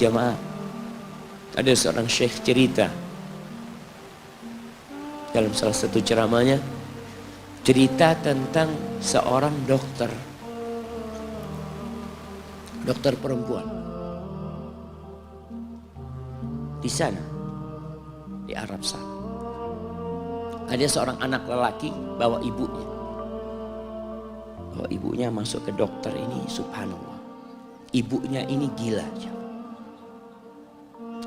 jamaah, ada seorang syekh cerita dalam salah satu ceramahnya, cerita tentang seorang dokter perempuan di sana, di Arab sana. Ada seorang anak lelaki bawa ibunya masuk ke dokter ini, subhanallah. Ibunya ini gila.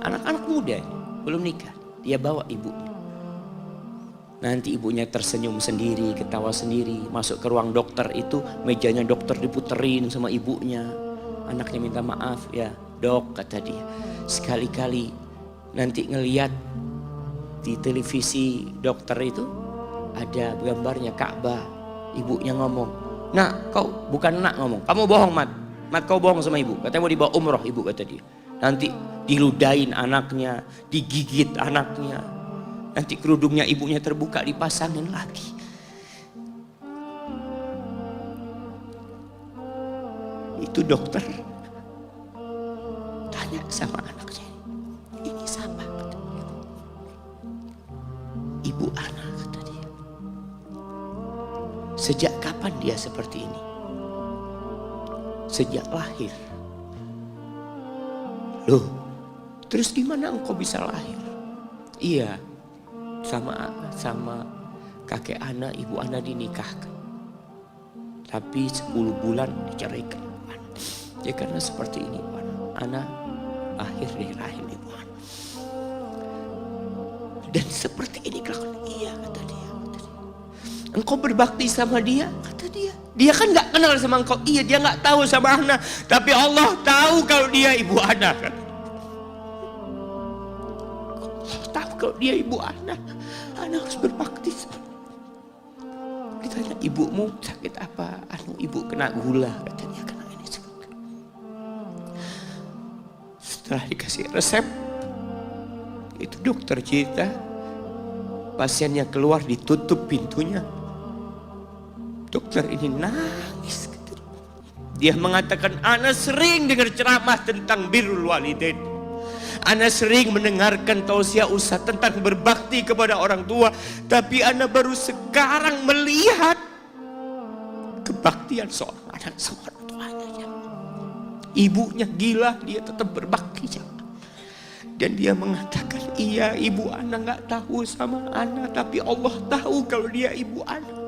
Anak-anak muda ini, belum nikah, dia bawa ibunya. Nanti ibunya tersenyum sendiri, ketawa sendiri. Masuk ke ruang dokter itu, mejanya dokter diputerin sama ibunya. Anaknya minta maaf, ya dok, kata dia. Sekali-kali nanti ngeliat di televisi dokter itu ada gambarnya Ka'bah. Ibunya ngomong, nak kau bukan nak ngomong, kamu bohong Mat kau bohong sama ibu. Katanya mau dibawa umroh ibu, kata dia. Nanti diludahin anaknya, digigit anaknya. Nanti kerudungnya ibunya terbuka, dipasangin lagi. Itu dokter tanya sama anaknya, ini siapa? Ibu anak, kata dia. Sejak kapan dia seperti ini? Sejak lahir. Loh, terus gimana engkau bisa lahir? Iya, sama kakek anak, ibu anak dinikahkan. Tapi 10 bulan diceraikan. Ya karena seperti ini, anak lahir dari rahim ibu anak. Dan seperti ini kelakuan. Iya, kata dia. Engkau berbakti sama dia, kata dia. Dia kan gak kenal sama engkau. Iya, dia gak tahu sama anak. Tapi Allah tahu kalau dia ibu anak. Allah tahu kalau dia ibu anak. Anak harus berbakti sama dia. Ditanya, ibumu sakit apa? Ibu kena gula. Katanya kena ini. Setelah dikasih resep, itu dokter cerita, pasiennya keluar, ditutup pintunya. Dokter ini nangis. Dia mengatakan, ana sering dengar ceramah tentang birrul walidain. Ana sering mendengarkan tausiah ustaz tentang berbakti kepada orang tua. Tapi ana baru sekarang melihat kebaktian seorang anak sama orang tuanya. Ibunya gila, dia tetap berbakti. Dan dia mengatakan, iya ibu anak gak tahu sama anak, tapi Allah tahu kalau dia ibu anak.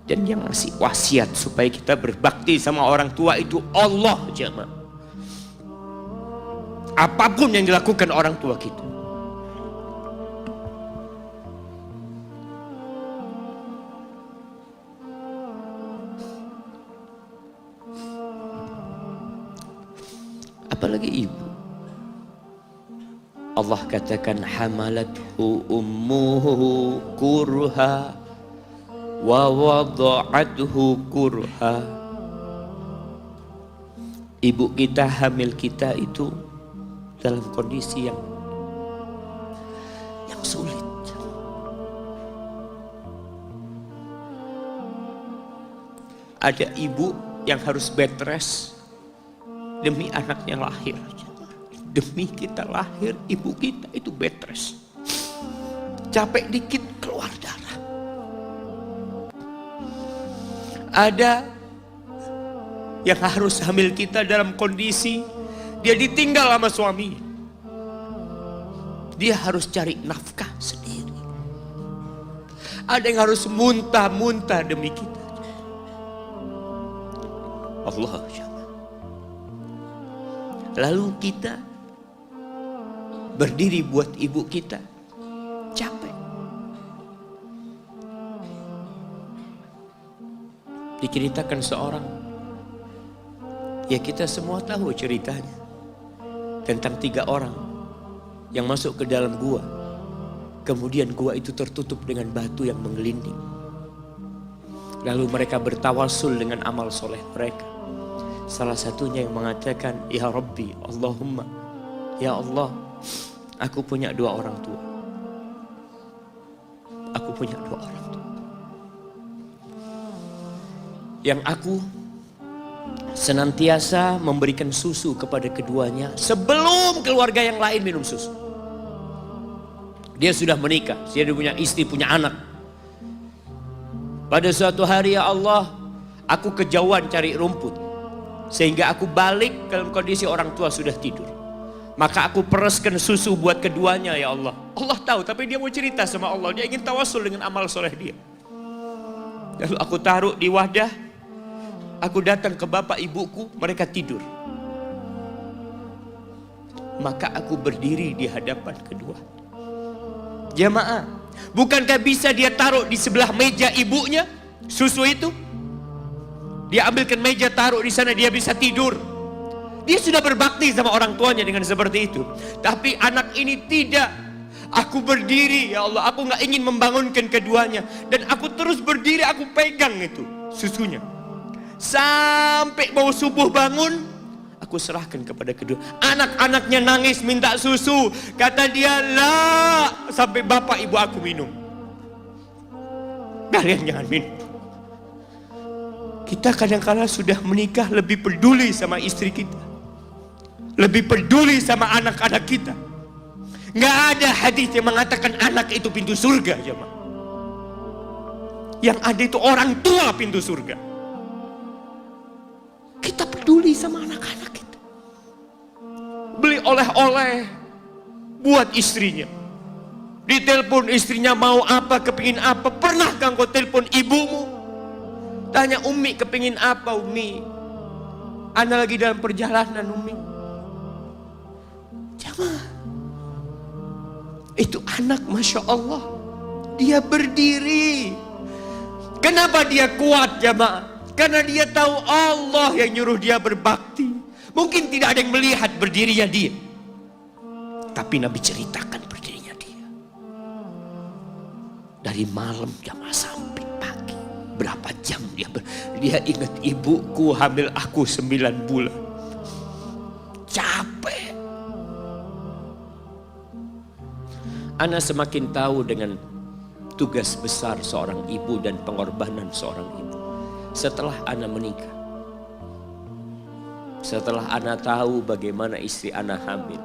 Dan yang ngasih wasiat supaya kita berbakti sama orang tua itu Allah, jemaah. Apapun yang dilakukan orang tua kita. Apalagi ibu. Allah katakan, hamalathu ummuhu kurha wa wada'athu kurha. Ibu kita, hamil kita itu dalam kondisi yang sulit. Ada ibu yang harus bed rest demi anaknya lahir. Demi kita lahir, ibu kita itu bed rest. Capek dikit keluar darah. Ada yang harus hamil kita dalam kondisi dia ditinggal sama suami. Dia harus cari nafkah sendiri. Ada yang harus muntah-muntah demi kita. Allah. Lalu kita berdiri buat ibu kita, capek. Diceritakan seorang, ya kita semua tahu ceritanya, tentang 3 orang yang masuk ke dalam gua. Kemudian gua itu tertutup dengan batu yang menggelinding. Lalu mereka bertawasul dengan amal soleh mereka. Salah satunya yang mengatakan, ya Rabbi, Allahumma, ya Allah, aku punya 2 orang tua. Aku punya 2 orang tua. Yang aku senantiasa memberikan susu kepada keduanya sebelum keluarga yang lain minum susu. Dia sudah menikah, dia punya istri, punya anak. Pada suatu hari, ya Allah, aku kejauhan cari rumput, sehingga aku balik dalam kondisi orang tua sudah tidur. Maka aku pereskan susu buat keduanya, ya Allah. Allah tahu, tapi dia mau cerita sama Allah. Dia ingin tawasul dengan amal soleh dia. Lalu aku taruh di wadah. Aku datang ke bapak ibuku, mereka tidur. Maka aku berdiri di hadapan kedua. Jamaah, bukankah bisa dia taruh di sebelah meja ibunya susu itu? Dia ambilkan meja, taruh di sana, dia bisa tidur. Dia sudah berbakti sama orang tuanya dengan seperti itu. Tapi anak ini tidak. Aku berdiri, ya Allah, aku gak ingin membangunkan keduanya. Dan aku terus berdiri, aku pegang itu susunya. Sampai mau subuh bangun, aku serahkan kepada kedua. Anak-anaknya nangis minta susu. Kata dia, lah, sampai bapak ibu aku minum. Kalian jangan minum. Kita kadang-kala sudah menikah lebih peduli sama istri kita, lebih peduli sama anak-anak kita. Nggak ada hadis yang mengatakan anak itu pintu surga, jemaah. Yang ada itu orang tua pintu surga. Kita peduli sama anak-anak kita. Beli oleh-oleh buat istrinya. Ditelepon istrinya mau apa, kepingin apa. Pernahkah engkau telepon ibumu? Tanya, Umi kepingin apa, Umi? Ana lagi dalam perjalanan, Umi. Jamaah, itu anak, Masya Allah, dia berdiri. Kenapa dia kuat, jamaah? Karena dia tahu Allah yang nyuruh dia berbakti. Mungkin tidak ada yang melihat berdirinya dia, tapi Nabi ceritakan berdirinya dia. Dari malam jamaah sampai pagi, berapa jam dia ingat, ibuku hamil aku 9 bulan. Capek. Ana semakin tahu dengan tugas besar seorang ibu dan pengorbanan seorang ibu setelah Ana menikah. Setelah Ana tahu bagaimana istri Ana hamil,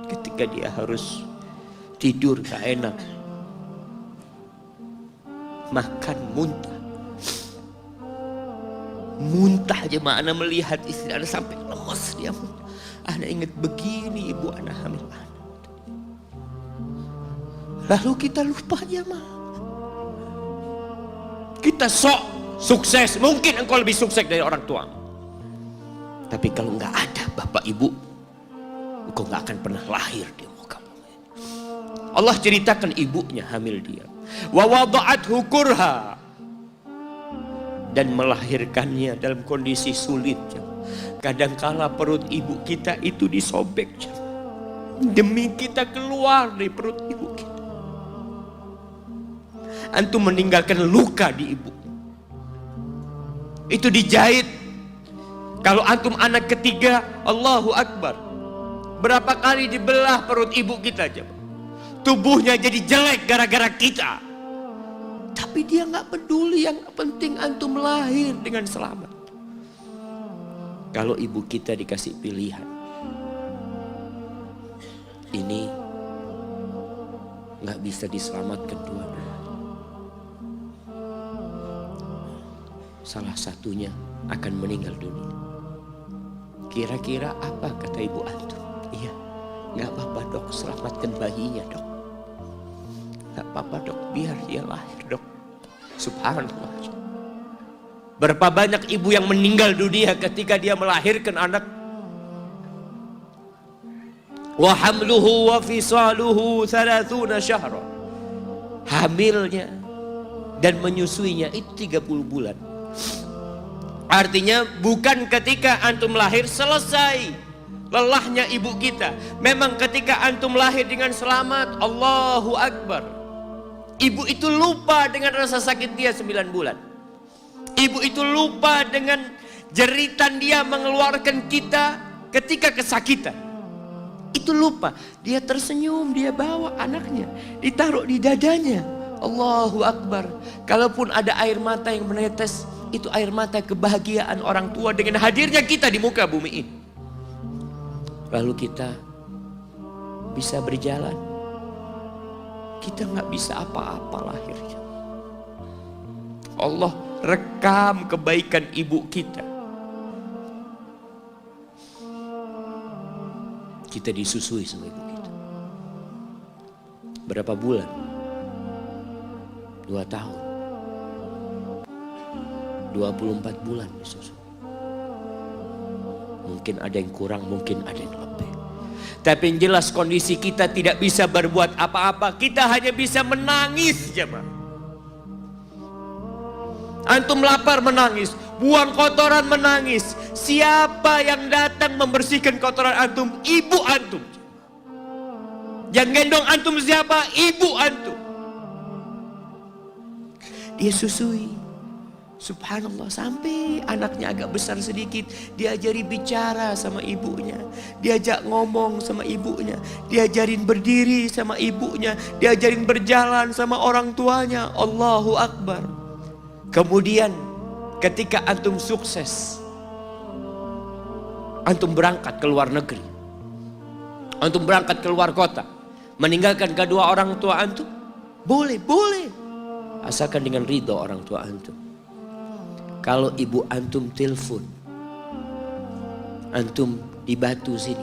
ketika dia harus tidur gak enak, makan muntah aja, Ana melihat istri Ana sampai lemas dia muntah. Ana ingat begini ibu Ana hamil Ana. Lalu kita lupa, jemaah. Kita sok sukses, mungkin engkau lebih sukses dari orang tua. Tapi kalau nggak ada bapak ibu, engkau nggak akan pernah lahir di muka bumi. Allah ceritakan ibunya hamil dia. Wa wada'athu kurha, dan melahirkannya dalam kondisi sulit. Kadangkala perut ibu kita itu disobek demi kita keluar dari perut ibu kita. Antum meninggalkan luka di ibu, itu dijahit. Kalau antum anak ketiga, Allahu Akbar, berapa kali dibelah perut ibu kita, tubuhnya jadi jelek gara-gara kita. Tapi dia nggak peduli, yang penting antum lahir dengan selamat. Kalau ibu kita dikasih pilihan, ini nggak bisa diselamatkan dua-duanya, salah satunya akan meninggal dunia. Kira-kira apa kata ibu antum? Iya, nggak apa-apa dok, selamatkan bayinya dok. Nggak apa-apa dok, biar dia lahir dok. Subhanallah. Berapa banyak ibu yang meninggal dunia ketika dia melahirkan anak. Wa hamluhu wa fisaluhu 30 syahra. Hamilnya dan menyusuinya itu 30 bulan. Artinya bukan ketika antum lahir selesai lelahnya ibu kita. Memang ketika antum lahir dengan selamat, Allahu Akbar, ibu itu lupa dengan rasa sakit dia 9 bulan. Ibu itu lupa dengan jeritan dia mengeluarkan kita ketika kesakitan. Itu lupa. Dia tersenyum, dia bawa anaknya, ditaruh di dadanya. Allahu Akbar. Kalaupun ada air mata yang menetes, itu air mata kebahagiaan orang tua dengan hadirnya kita di muka bumi ini. Lalu kita bisa berjalan. Kita nggak bisa apa-apa lahirnya. Allah rekam kebaikan ibu kita. Kita disusui sama ibu kita. Berapa bulan? 2 tahun. 24 bulan disusui. Mungkin ada yang kurang, mungkin ada yang lebih. Tapi yang jelas kondisi kita tidak bisa berbuat apa-apa. Kita hanya bisa menangis, jemaah. Antum lapar menangis, buang kotoran menangis. Siapa yang datang membersihkan kotoran antum? Ibu antum. Yang gendong antum siapa? Ibu antum. Dia susui. Subhanallah, sampai anaknya agak besar sedikit, diajari bicara sama ibunya, diajak ngomong sama ibunya, diajarin berdiri sama ibunya, diajarin berjalan sama orang tuanya. Allahu Akbar. Kemudian ketika antum sukses, antum berangkat ke luar negeri, antum berangkat ke luar kota, meninggalkan kedua orang tua antum, boleh, asalkan dengan ridho orang tua antum. Kalau ibu antum telepon, antum di Batu sini,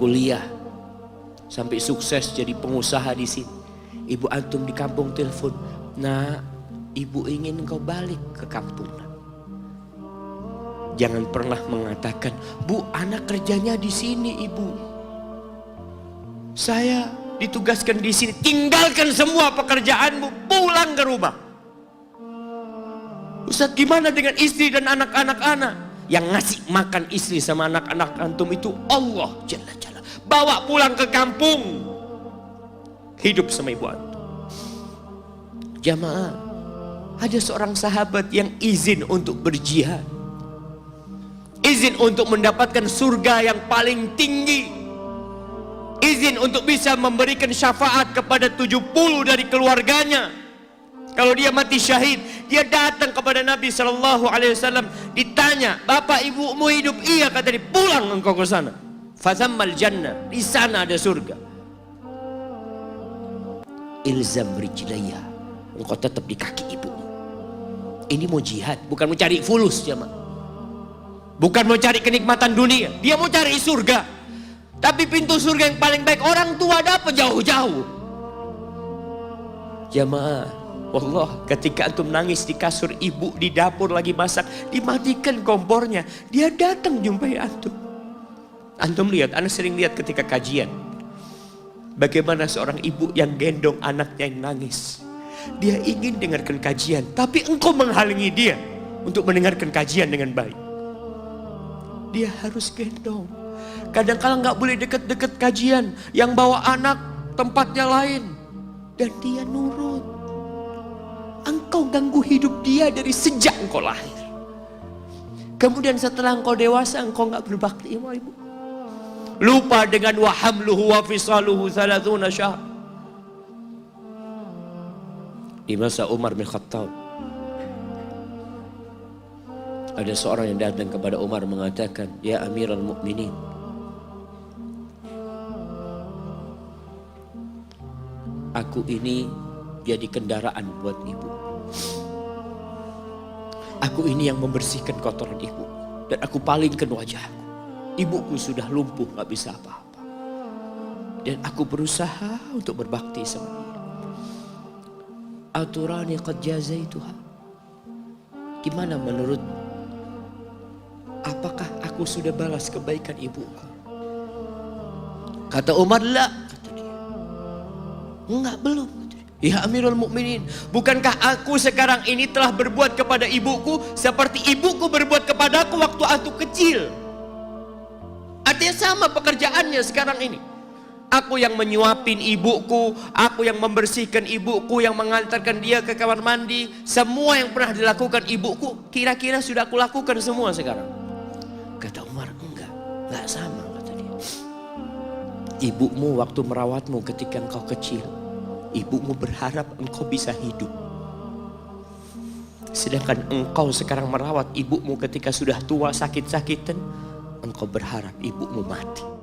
kuliah, sampai sukses jadi pengusaha di sini. Ibu antum di kampung telepon, nah ibu ingin kau balik ke kampung. Jangan pernah mengatakan, Bu, anak kerjanya di sini, ibu. Saya ditugaskan di sini, tinggalkan semua pekerjaanmu, pulang ke rumah. Ustaz, gimana dengan istri dan anak-anak anak? Yang ngasih makan istri sama anak-anak antum itu Allah Jalla Jalla. Bawa pulang ke kampung, hidup sama ibu antum. Jamaah, ada seorang sahabat yang izin untuk berjihad, izin untuk mendapatkan surga yang paling tinggi, izin untuk bisa memberikan syafaat kepada 70 dari keluarganya. Kalau dia mati syahid, dia datang kepada Nabi SAW, ditanya, bapak ibumu hidup? Iya, kata dia. Pulang engkau ke sana. Fazammal jannah, di sana ada surga. Ilzam rijlaya, engkau tetap di kaki ibumu. Ini mau jihad, bukan mau cari fulus, jemaah. Bukan mau cari kenikmatan dunia, dia mau cari surga. Tapi pintu surga yang paling baik orang tua dapat jauh-jauh. Jemaah, Allah, ketika antum nangis di kasur ibu, di dapur lagi masak, dimatikan kompornya, dia datang jumpai antum. Antum lihat, anak sering lihat ketika kajian, bagaimana seorang ibu yang gendong anaknya yang nangis. Dia ingin dengarkan kajian, tapi engkau menghalangi dia untuk mendengarkan kajian dengan baik. Dia harus gendong. Kadang-kadang nggak boleh deket-deket kajian, yang bawa anak tempatnya lain, dan dia nurut. Engkau ganggu hidup dia dari sejak engkau lahir. Kemudian setelah engkau dewasa, engkau gak berbakti sama ibu. Lupa dengan wa hamluhu wa fisaluhu 30 syahr. Di masa Umar bin Khattab, ada seorang yang datang kepada Umar mengatakan, ya Amirul Mukminin, aku ini jadi kendaraan buat ibu. Aku ini yang membersihkan kotoran ibu, dan aku palingkan wajahku. Ibuku sudah lumpuh, gak bisa apa-apa, dan aku berusaha untuk berbakti sama dia. Aturani qad jazaituha. Gimana menurutmu? Apakah aku sudah balas kebaikan ibuku? Kata Umar, la, kata dia. Enggak, belum. Ya Amirul Mukminin, bukankah aku sekarang ini telah berbuat kepada ibuku seperti ibuku berbuat kepadaku waktu aku kecil? Artinya sama pekerjaannya sekarang ini. Aku yang menyuapin ibuku, aku yang membersihkan ibuku, yang mengantarkan dia ke kamar mandi. Semua yang pernah dilakukan ibuku, kira-kira sudah aku lakukan semua sekarang. Kata Umar, enggak sama, kata dia. Ibumu waktu merawatmu ketika engkau kecil, ibumu berharap engkau bisa hidup. Sedangkan engkau sekarang merawat ibumu ketika sudah tua sakit-sakitan. Engkau berharap ibumu mati.